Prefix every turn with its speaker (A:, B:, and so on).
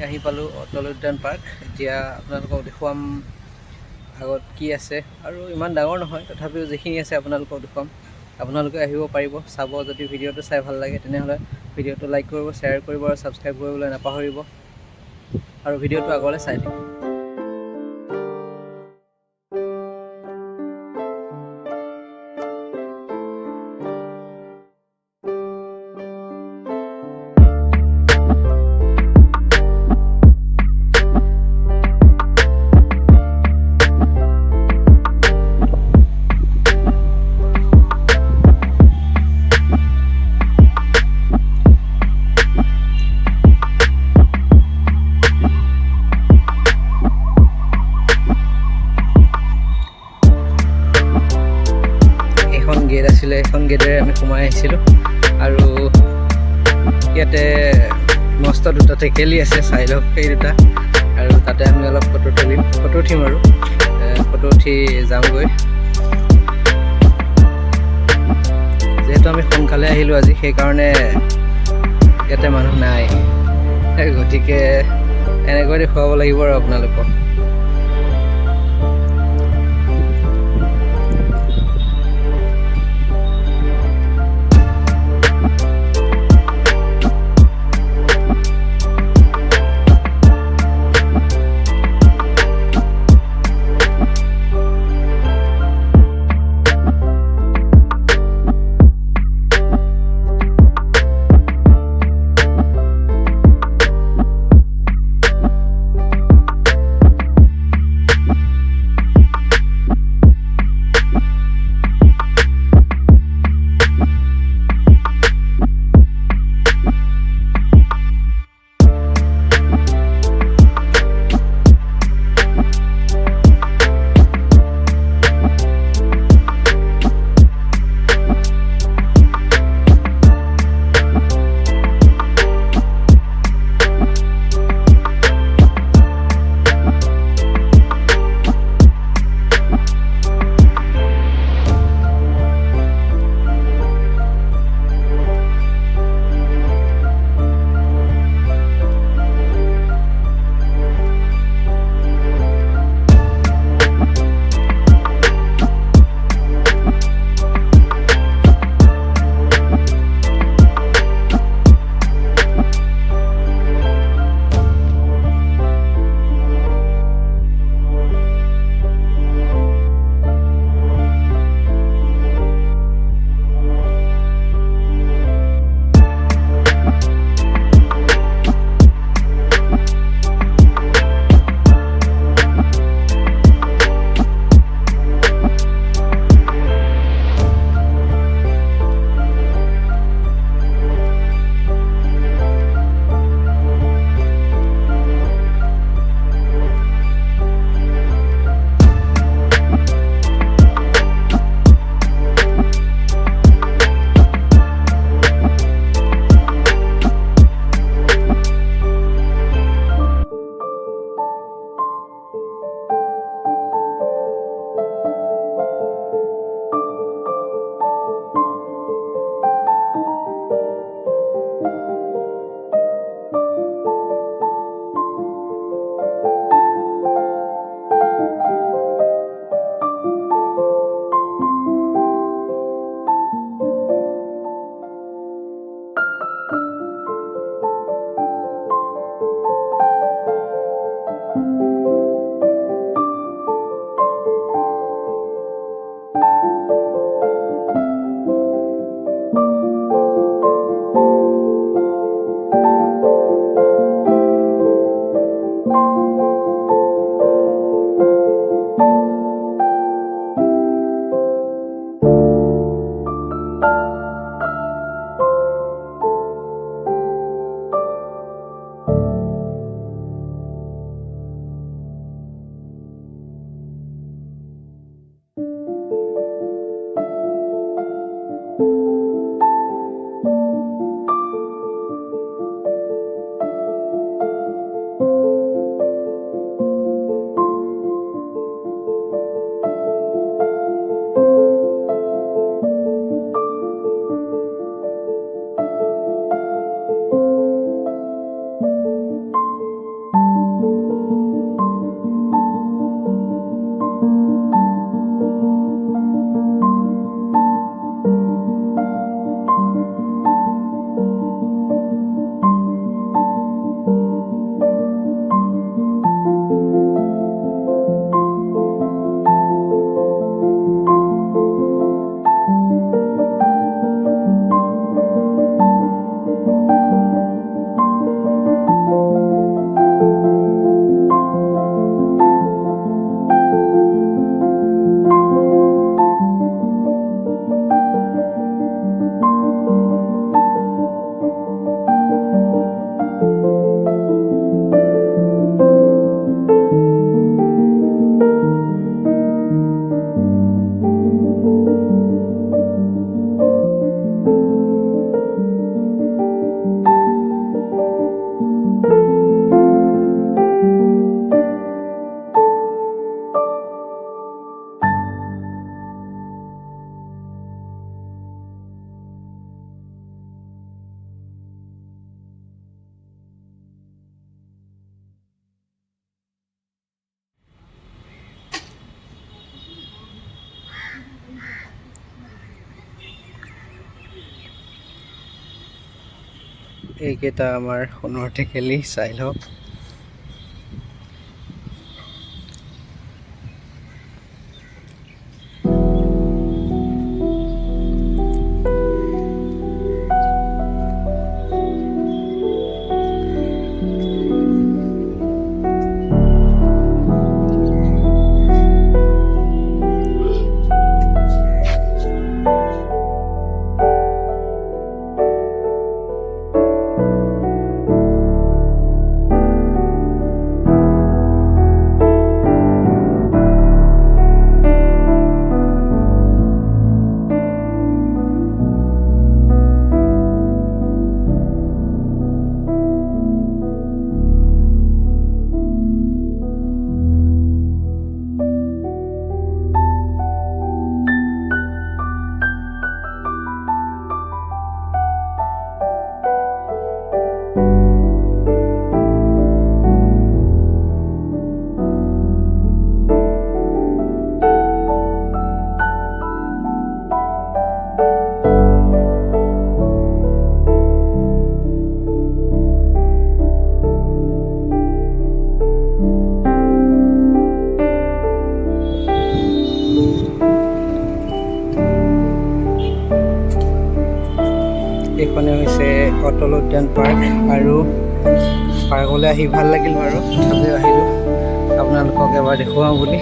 A: আহি পালোঁ অটল উদ্যান পাৰ্ক। এতিয়া আপোনালোকক দেখুৱাম আগত কি আছে, আৰু ইমান ডাঙৰ নহয় তথাপিও যিখিনি আছে আপোনালোকক দেখুৱাম। আপোনালোকে আহিব পাৰিব চাব। যদি ভিডিঅ'টো চাই ভাল লাগে তেনেহ'লে ভিডিঅ'টো লাইক কৰিব, শ্বেয়াৰ কৰিব আৰু ছাবস্ক্ৰাইব কৰিবলৈ নাপাহৰিব, আৰু ভিডিঅ'টো আগলৈ চাই থাকিব। গেট আছিলে, এখন গেটেৰে আমি সোমাই আহিছিলোঁ, আৰু ইয়াতে মস্ত দুটা টেকেলি আছে, চাই লওক সেই দুটা। আৰু তাতে আমি অলপ ফটো উঠিম আৰু ফটো উঠি যামগৈ। যিহেতু আমি সোনকালে আহিলোঁ আজি, সেইকাৰণে ইয়াতে মানুহ নাই, গতিকে এনেকৈ দেখুৱাব লাগিব আৰু আপোনালোকক। এইকেইটা আমাৰ সোণৰ টেকেলি, চাই লওক। এইখনে হৈছে অটল উদ্যান পাৰ্ক, আৰু পাৰ্কলৈ আহি ভাল লাগিল বাৰু, তথাপিও আহিলোঁ আপোনালোকক এবাৰ দেখুৱাওঁ বুলি।